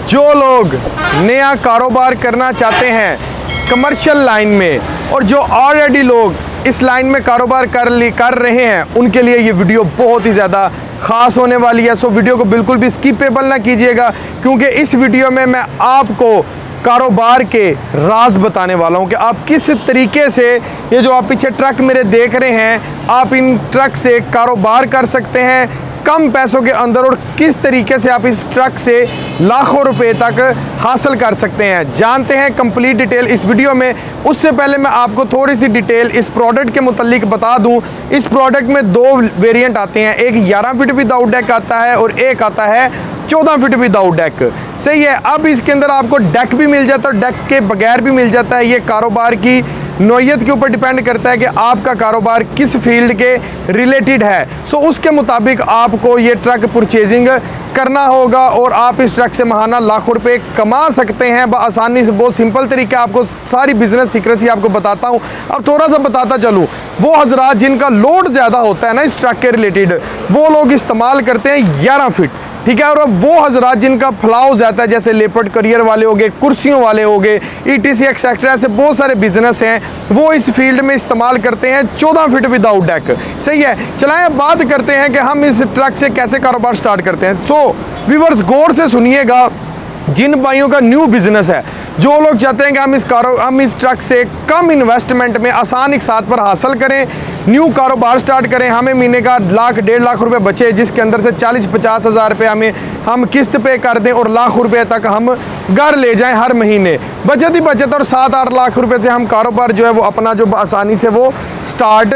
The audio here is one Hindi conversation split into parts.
जो लोग नया कारोबार करना चाहते हैं कमर्शियल लाइन में और जो ऑलरेडी लोग इस लाइन में कारोबार कर रहे हैं उनके लिए ये वीडियो बहुत ही ज़्यादा ख़ास होने वाली है। सो वीडियो को बिल्कुल भी स्किपेबल ना कीजिएगा, क्योंकि इस वीडियो में मैं आपको कारोबार के राज बताने वाला हूं कि आप किस तरीके से, ये जो आप पीछे ट्रक मेरे देख रहे हैं, आप इन ट्रक से कारोबार कर सकते हैं कम पैसों के अंदर, और किस तरीके से आप इस ट्रक से लाखों रुपए तक हासिल कर सकते हैं। जानते हैं कंप्लीट डिटेल इस वीडियो में। उससे पहले मैं आपको थोड़ी सी डिटेल इस प्रोडक्ट के मुतालिक बता दूं। इस प्रोडक्ट में दो वेरिएंट आते हैं, एक 11 फीट विदाउट डेक आता है और एक आता है 14 फीट विदाउट डेक। सही है। अब इसके अंदर आपको डेक भी मिल जाता है, डेक के बगैर भी मिल जाता है। ये कारोबार की नौयत के ऊपर डिपेंड करता है कि आपका कारोबार किस फील्ड के रिलेटेड है। सो उसके मुताबिक आपको ये ट्रक परचेजिंग करना होगा और आप इस ट्रक से महाना लाखों रुपए कमा सकते हैं आसानी से। बहुत सिंपल तरीका, आपको सारी बिजनेस सीक्रेसी आपको बताता हूँ। अब थोड़ा सा बताता चलूँ, वो हजरात जिनका लोड ज़्यादा होता है ना इस ट्रक के रिलेटेड, वो लोग इस्तेमाल करते हैं 11 फीट, ठीक है। और अब वो हजरात जिनका फलाव ज़्यादा है, जैसे लेपर्ड करियर वाले हो गए, कुर्सियों वाले हो गए, ETC एक्सेट्रा, ऐसे बहुत सारे बिजनेस हैं, वो इस फील्ड में इस्तेमाल करते हैं 14 फीट विदाउट डेक। सही है। चलाएं, अब बात करते हैं कि हम इस ट्रक से कैसे कारोबार स्टार्ट करते हैं। सो व्यूअर्स गौर से सुनिएगा, जिन भाइयों का न्यू बिजनेस है, जो लोग चाहते हैं कि हम इस ट्रक से कम इन्वेस्टमेंट में आसानी के साथ पर हासिल करें, न्यू कारोबार स्टार्ट करें, हमें महीने का लाख 1.5 लाख रुपए बचे, जिसके अंदर से 40-50 हज़ार रुपये हम किस्त पे कर दें और लाख रुपए तक हम घर ले जाएं हर महीने, बचत ही बचत, और 7-8 लाख रुपए से हम कारोबार जो है वो अपना जो आसानी से वो स्टार्ट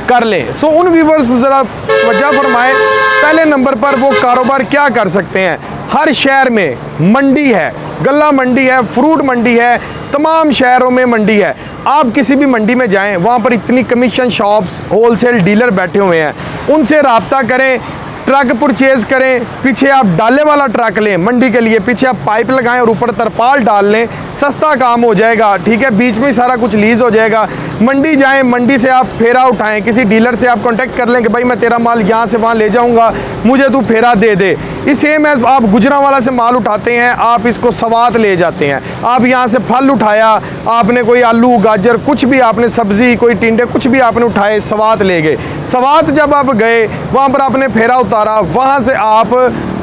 कर लें। सो उन व्यूवर्स ज़रा वजह फरमाएं, पहले नंबर पर वो कारोबार क्या कर सकते हैं। हर शहर में मंडी है, गल्ला मंडी है, फ्रूट मंडी है, तमाम शहरों में मंडी है। आप किसी भी मंडी में जाएं, वहाँ पर इतनी कमीशन शॉप्स, होलसेल डीलर बैठे हुए हैं, उनसे रब्ता करें, ट्रक परचेज करें। पीछे आप डाले वाला ट्रक लें मंडी के लिए, पीछे आप पाइप लगाएं और ऊपर तरपाल डाल लें, सस्ता काम हो जाएगा, ठीक है। बीच में सारा कुछ लीज हो जाएगा। मंडी जाएं, मंडी से आप फेरा उठाएं, किसी डीलर से आप कांटेक्ट कर लें कि भाई मैं तेरा माल यहाँ से वहाँ ले जाऊँगा, मुझे तू फेरा दे दे। इस सेम एज आप गुजरांवाला से माल उठाते हैं, आप इसको सवात ले जाते हैं। आप यहाँ से फल उठाया, आपने कोई आलू गाजर कुछ भी, आपने सब्जी कोई टिंडे कुछ भी आपने उठाए, सवात ले गए। सवात जब आप गए, वहाँ पर आपने फेरा उतारा, वहाँ से आप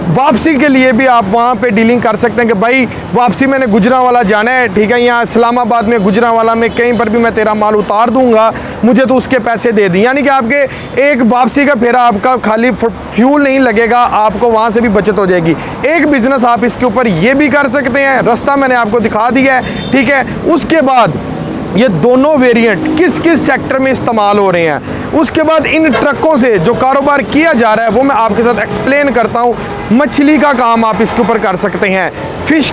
वापसी के लिए भी आप वहाँ पे डीलिंग कर सकते हैं कि भाई वापसी मैंने गुजरांवाला जाना है, ठीक है, यहाँ इस्लामाबाद में गुजरांवाला में कहीं पर भी मैं तेरा माल उतार दूंगा, मुझे तो उसके पैसे दे दी। यानी कि आपके एक वापसी का फेरा, आपका खाली फ्यूल नहीं लगेगा, आपको वहाँ से भी बचत हो जाएगी। एक बिजनेस आप इसके ऊपर ये भी कर सकते हैं, रास्ता मैंने आपको दिखा दिया है, ठीक है। उसके बाद ये दोनों वेरिएंट किस किस सेक्टर में इस्तेमाल हो रहे हैं, उसके बाद इन ट्रकों से जो कारोबार किया जा रहा है वो मैं आपके साथ एक्सप्लेन करता हूँ। मछली का काम आप इसके ऊपर कर सकते हैं, फिश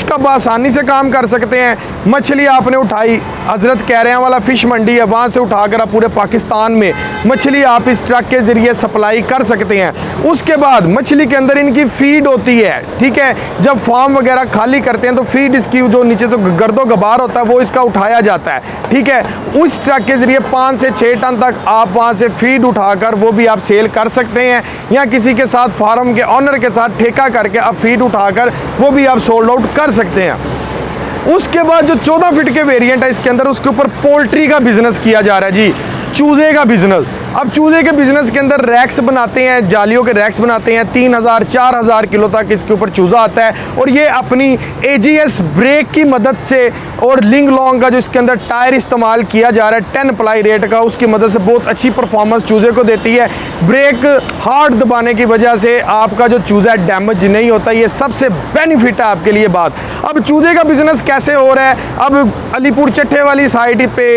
का आसानी से काम कर सकते हैं। मछली आपने उठाई, हजरत कहरियां वाला फिश मंडी है, वहाँ से उठाकर आप पूरे पाकिस्तान में मछली आप इस ट्रक के ज़रिए सप्लाई कर सकते हैं। उसके बाद मछली के अंदर इनकी फीड होती है, ठीक है। जब फार्म वगैरह खाली करते हैं तो फीड इसकी जो नीचे तो गर्दो गबार होता है वो इसका उठाया जाता है, ठीक है। उस ट्रक के ज़रिए 5 से 6 टन तक आप वहाँ से फीड उठाकर वो भी आप सेल कर सकते हैं, या किसी के साथ फार्म के ऑनर के साथ ठेका करके आप फीड उठाकर वो भी आप सोल्ड आउट कर सकते हैं। उसके बाद जो 14 फीट के वेरिएंट है इसके अंदर, उसके ऊपर पोल्ट्री का बिजनेस किया जा रहा है जी, चूजे का बिजनेस। अब चूजे के बिजनेस के अंदर रैक्स बनाते हैं, जालियों के रैक्स बनाते हैं, 3000-4000 किलो तक इसके ऊपर चूजा आता है, और ये अपनी AGS ब्रेक की मदद से और लिंग लॉन्ग का जो इसके अंदर टायर इस्तेमाल किया जा रहा है 10 प्लाई रेट का, उसकी मदद से बहुत अच्छी परफॉर्मेंस चूजे को देती है। ब्रेक हार्ड दबाने की वजह से आपका जो चूजा डैमेज नहीं होता, ये सबसे बेनिफिट है आपके लिए बात। अब चूजे का बिजनेस कैसे हो रहा है, अब अलीपुर चट्टे वाली साइड पे,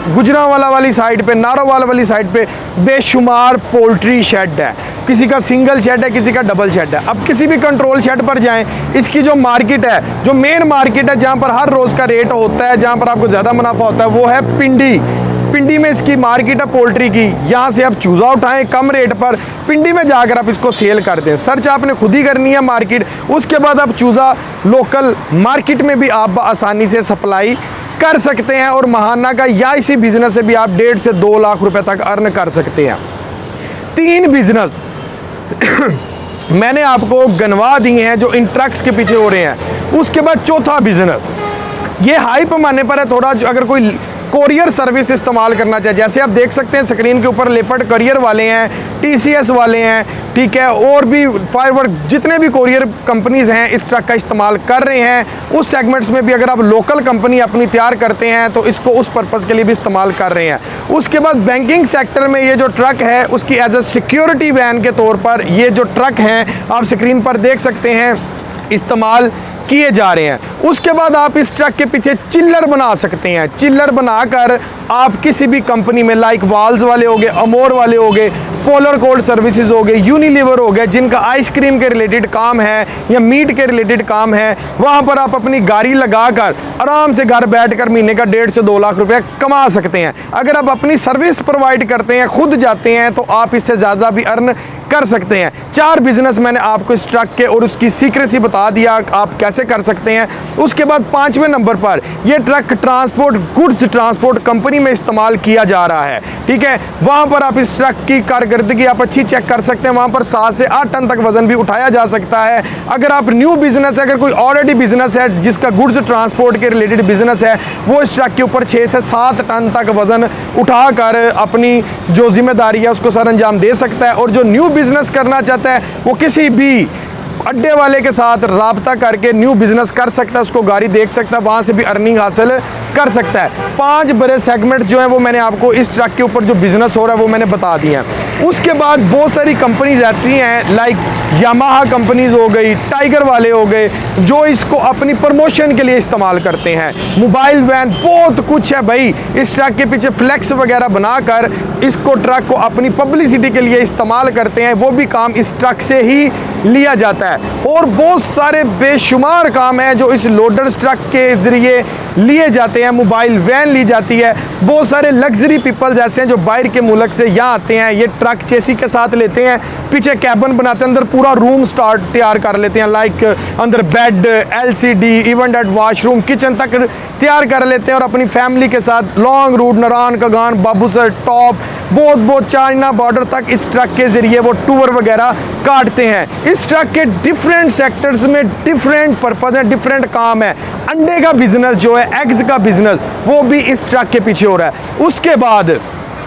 गुजरांवाला वाली साइड पे, नारोवाला वाली साइड पे बेशुमार पोल्ट्री शेड है, किसी का सिंगल शेड है, किसी का डबल शेड है। अब किसी भी कंट्रोल शेड पर जाएं, इसकी जो मार्केट है, जो मेन मार्केट है जहां पर हर रोज़ का रेट होता है, जहां पर आपको ज़्यादा मुनाफा होता है, वो है पिंडी में इसकी मार्केट है पोल्ट्री की। यहाँ से आप चूज़ा उठाएं कम रेट पर, पिंडी में जाकर आप इसको सेल कर दें। सर्च आपने खुद ही करनी है मार्केट, उसके बाद आप चूज़ा लोकल मार्केट में भी आप आसानी से सप्लाई कर सकते हैं, और महाना का या इसी बिजनेस से भी आप 1.5 से 2 लाख रुपए तक अर्न कर सकते हैं। 3 बिजनेस मैंने आपको गनवा दिए हैं जो इन ट्रक्स के पीछे हो रहे हैं। उसके बाद चौथा बिजनेस, ये हाई पैमाने पर है थोड़ा, अगर कोई कोरियर सर्विस इस्तेमाल करना चाहिए, जैसे आप देख सकते हैं स्क्रीन के ऊपर लेपर्ड करियर वाले हैं, TCS वाले हैं, ठीक है, और भी फायरवर्क जितने भी कोरियर कंपनीज हैं इस ट्रक का इस्तेमाल कर रहे हैं। उस सेगमेंट्स में भी अगर आप लोकल कंपनी अपनी तैयार करते हैं तो इसको उस पर्पज़ के लिए भी इस्तेमाल कर रहे हैं। उसके बाद बैंकिंग सेक्टर में ये जो ट्रक है उसकी एज ए सिक्योरिटी वैन के तौर पर ये जो ट्रक हैं आप स्क्रीन पर देख सकते हैं इस्तेमाल किए जा रहे हैं। उसके बाद आप इस ट्रक के पीछे चिल्लर बना सकते हैं। चिल्लर बनाकर आप किसी भी कंपनी में लाइक वाल्स वाले हो गए, अमोर वाले हो गए, पोलर कोल्ड सर्विसेज हो गए, यूनिलीवर हो गए, जिनका आइसक्रीम के रिलेटेड काम है या मीट के रिलेटेड काम है, वहाँ पर आप अपनी गाड़ी लगाकर आराम से घर बैठकर महीने का 1.5 से 2 लाख रुपए कमा सकते हैं। अगर आप अपनी सर्विस प्रोवाइड करते हैं, खुद जाते हैं, तो आप इससे ज़्यादा भी अर्न कर सकते हैं। 4 बिजनेस मैंने आपको इस ट्रक के और उसकी सीक्रेसी बता दिया आप कैसे कर सकते हैं। उसके बाद 5वें नंबर पर यह truck transport goods transport company में इस्तेमाल किया जा रहा है, ठीक है। वहां पर आप इस ट्रक की कारकर्दगी आप अच्छी चेक कर सकते हैं। वहां पर 7 से 8 टन तक वजन भी उठाया जा सकता है। अगर आप न्यू बिजनेस है, अगर कोई ऑलरेडी बिजनेस है जिसका गुड्स ट्रांसपोर्ट के रिलेटेड बिजनेस है, वो इस ट्रक के ऊपर 6 से 7 टन तक वजन उठाकर अपनी जो जिम्मेदारी है उसको सर अंजाम दे सकता है। और जो न्यू बिजनेस करना चाहता है वो किसी भी अड्डे वाले के साथ राब्ता करके न्यू बिजनेस कर सकता है, उसको गाड़ी देख सकता है, वहाँ से भी अर्निंग हासिल कर सकता है। 5 बड़े सेगमेंट जो हैं वो मैंने आपको इस ट्रक के ऊपर जो बिजनेस हो रहा है वो मैंने बता दिए हैं। उसके बाद बहुत सारी कंपनीज ऐसी हैं लाइक यामाहा कंपनीज हो गई, टाइगर वाले हो गए, जो इसको अपनी प्रमोशन के लिए इस्तेमाल करते हैं। मोबाइल वैन बहुत कुछ है भाई, इस ट्रक के पीछे फ्लैक्स वगैरह बनाकर इसको ट्रक को अपनी पब्लिसिटी के लिए इस्तेमाल करते हैं। वो भी काम इस ट्रक से ही लिया जाता है। और बहुत सारे बेशुमार काम है जो इस लोडर्स ट्रक के जरिए लिए जाते हैं। मोबाइल वैन ली जाती है। बहुत सारे लग्जरी पीपल्स ऐसे हैं जो बाहर के मुल्क से यहाँ आते हैं, ये ट्रक चेसी के साथ लेते हैं, पीछे कैबिन बनाते हैं, अंदर पूरा रूम स्टार्ट तैयार कर लेते हैं, लाइक अंदर bed, LCD, even that washroom, kitchen तक तैयार कर लेते हैं और अपनी फैमिली के साथ long route Narayan Kaghan, Babusar top, बहुत चाइना बॉर्डर तक इस ट्रक के जरिए वो टूर वगैरह काटते हैं। इस ट्रक के डिफरेंट सेक्टर्स में डिफरेंट पर्पज है, डिफरेंट काम है। अंडे का बिजनेस जो है, एग्स का बिजनेस, वो भी इस ट्रक के पीछे हो रहा है। उसके बाद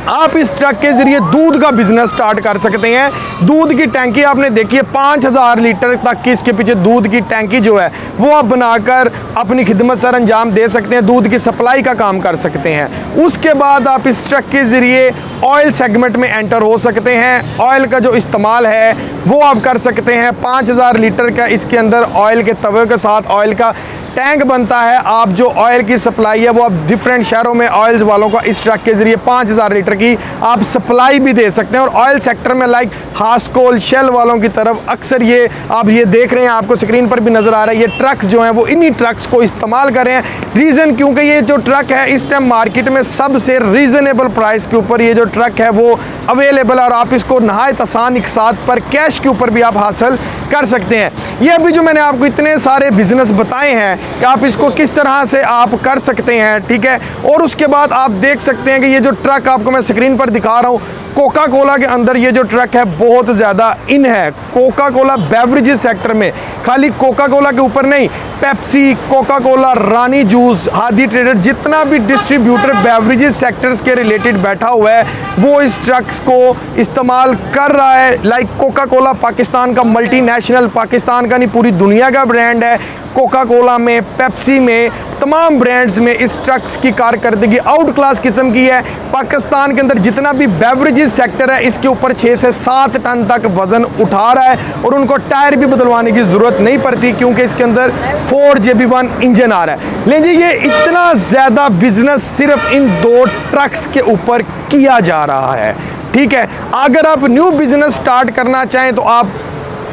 आप इस ट्रक के जरिए दूध का बिजनेस स्टार्ट कर सकते हैं। दूध की टैंकी आपने देखी है, 5000 लीटर तक की इसके पीछे दूध की टैंकी जो है वो आप बनाकर अपनी खिदमत सर अंजाम दे सकते हैं, दूध की सप्लाई का काम कर सकते हैं। उसके बाद आप इस ट्रक के जरिए ऑयल सेगमेंट में एंटर हो सकते हैं। ऑयल का जो इस्तेमाल है वो आप कर सकते हैं। 5000 लीटर का इसके अंदर ऑयल के तवे के साथ ऑयल का टैंक बनता है। आप जो ऑयल की सप्लाई है वो आप डिफरेंट शहरों में ऑयल्स वालों को इस ट्रक के जरिए 5000 लीटर की आप सप्लाई भी दे सकते हैं। और ऑयल सेक्टर में लाइक हास्कोल, शेल वालों की तरफ अक्सर ये आप ये देख रहे हैं, आपको स्क्रीन पर भी नजर आ रहा है, ये ट्रक्स जो हैं वो इन्हीं ट्रक्स को इस्तेमाल कर रहे हैं। रीज़न क्योंकि ये जो ट्रक है इस टाइम मार्केट में सबसे रीजनेबल प्राइस के ऊपर ये जो ट्रक है वो अवेलेबल है और आप इसको नहायत आसान एक साथ पर कैश के ऊपर भी आप हासिल कर सकते हैं। ये अभी जो मैंने आपको इतने सारे बिजनेस बताए हैं कि आप इसको किस तरह से आप कर सकते हैं, ठीक है। और उसके बाद आप देख सकते हैं कि ये जो ट्रक आपको मैं स्क्रीन पर दिखा रहा हूँ, कोका कोला के अंदर ये जो ट्रक है बहुत ज़्यादा इन है। कोका कोला बेवरेजेस सेक्टर में खाली कोका कोला के ऊपर नहीं, पेप्सी, कोका कोला, रानी जूस, हादी ट्रेडर, जितना भी डिस्ट्रीब्यूटर बेवरेजेस सेक्टर्स के रिलेटेड बैठा हुआ है वो इस ट्रक्स को इस्तेमाल कर रहा है। लाइक कोका कोला पाकिस्तान का मल्टीनेशनल, पाकिस्तान का नहीं पूरी दुनिया का ब्रांड है। कोका कोला में, पेप्सी में, तमाम ब्रांड्स में इस ट्रक्स की कारकर्दगी आउट क्लास किस्म की है। पाकिस्तान के अंदर जितना भी बेवरेजेस सेक्टर है इसके ऊपर 6 से 7 टन तक वजन उठा रहा है और उनको टायर भी बदलवाने की ज़रूरत नहीं पड़ती क्योंकि इसके अंदर 4 JB1 इंजन आ रहा है। लेकिन ये इतना ज़्यादा बिजनेस सिर्फ इन 2 ट्रक्स के ऊपर किया जा रहा है, ठीक है। अगर आप न्यू बिजनेस स्टार्ट करना चाहें तो आप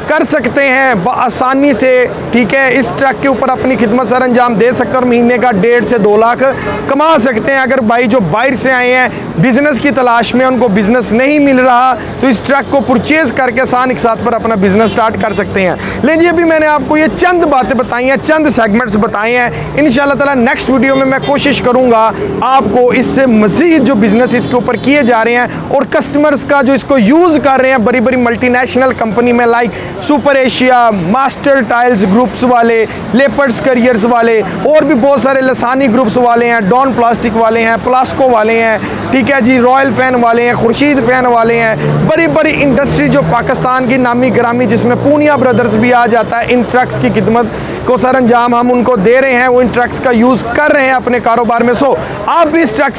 कर सकते हैं आसानी से, ठीक है। इस ट्रक के ऊपर अपनी खिदमत सर अंजाम दे सकते हैं और महीने का 1.5 से 2 लाख कमा सकते हैं। अगर भाई जो बाहर से आए हैं बिजनेस की तलाश में, उनको बिजनेस नहीं मिल रहा तो इस ट्रक को परचेज करके आसान एक साथ पर अपना बिजनेस स्टार्ट कर सकते हैं। लेकिन ये भी मैंने आपको ये चंद बातें बताई हैं, चंद सेगमेंट्स बताए हैं। इंशाल्लाह ताला नेक्स्ट वीडियो में मैं कोशिश करूंगा आपको इससे मजीद जो बिजनेस इसके ऊपर किए जा रहे हैं और कस्टमर्स का जो इसको यूज़ कर रहे हैं बड़ी बड़ी मल्टीनेशनल कंपनी में like super Asia, master tiles groups वाले, लेपर्ड्स करियर्स वाले, और भी बहुत सारे लसानी ग्रुप्स वाले हैं, डॉन प्लास्टिक वाले हैं, प्लास्को वाले हैं, ठीक है जी, रॉयल फैन वाले हैं, खुर्शीद फैन वाले हैं। बड़ी बड़ी इंडस्ट्री जो पाकिस्तान की नामी ग्रामी, जिसमें पूनिया ब्रदर्स भी आ जाता है, इन ट्रक्स की खिदमत को सर अंजाम हम उनको दे रहे हैं, वो इन ट्रक्स का यूज़ कर रहे हैं अपने कारोबार में। सो आप भी इस ट्रक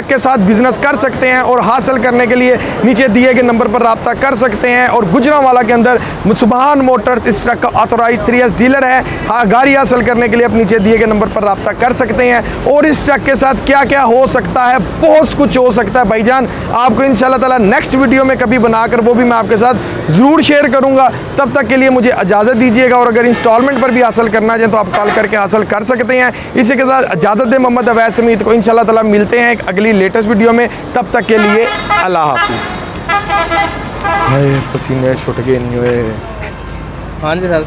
के साथ बिजनेस कर सकते हैं और हासिल करने के लिए नीचे दिए गए नंबर पर रब्ता कर सकते हैं। और गुजरांवाला के अंदर सुबहान मोटर्स इस ट्रक का ऑथोराइज 3S डीलर है। हाँ, गाड़ी हासिल करने के लिए आप नीचे दिए गए नंबर पर रब्ता कर सकते हैं। और इस ट्रक के साथ क्या क्या हो सकता है, बहुत कुछ हो सकता है भाईजान। आपको इंशाल्लाह ताला नेक्स्ट वीडियो में कभी बनाकर वो भी मैं आपके साथ ज़रूर शेयर करूँगा। तब तक के लिए मुझे इजाज़त दीजिएगा। और अगर इंस्टॉलमेंट पर भी हासिल करना चाहें तो आप कॉल करके हासिल कर सकते हैं। इसी के साथ इजाज़त दें मोहम्मद अवैस समीत को। इंशाल्लाह ताला मिलते हैं एक अगली लेटेस्ट वीडियो में। तब तक के लिए अल्लाह हाफिज़। पसीने छुट गए नहीं हुए। हाँ जी सर।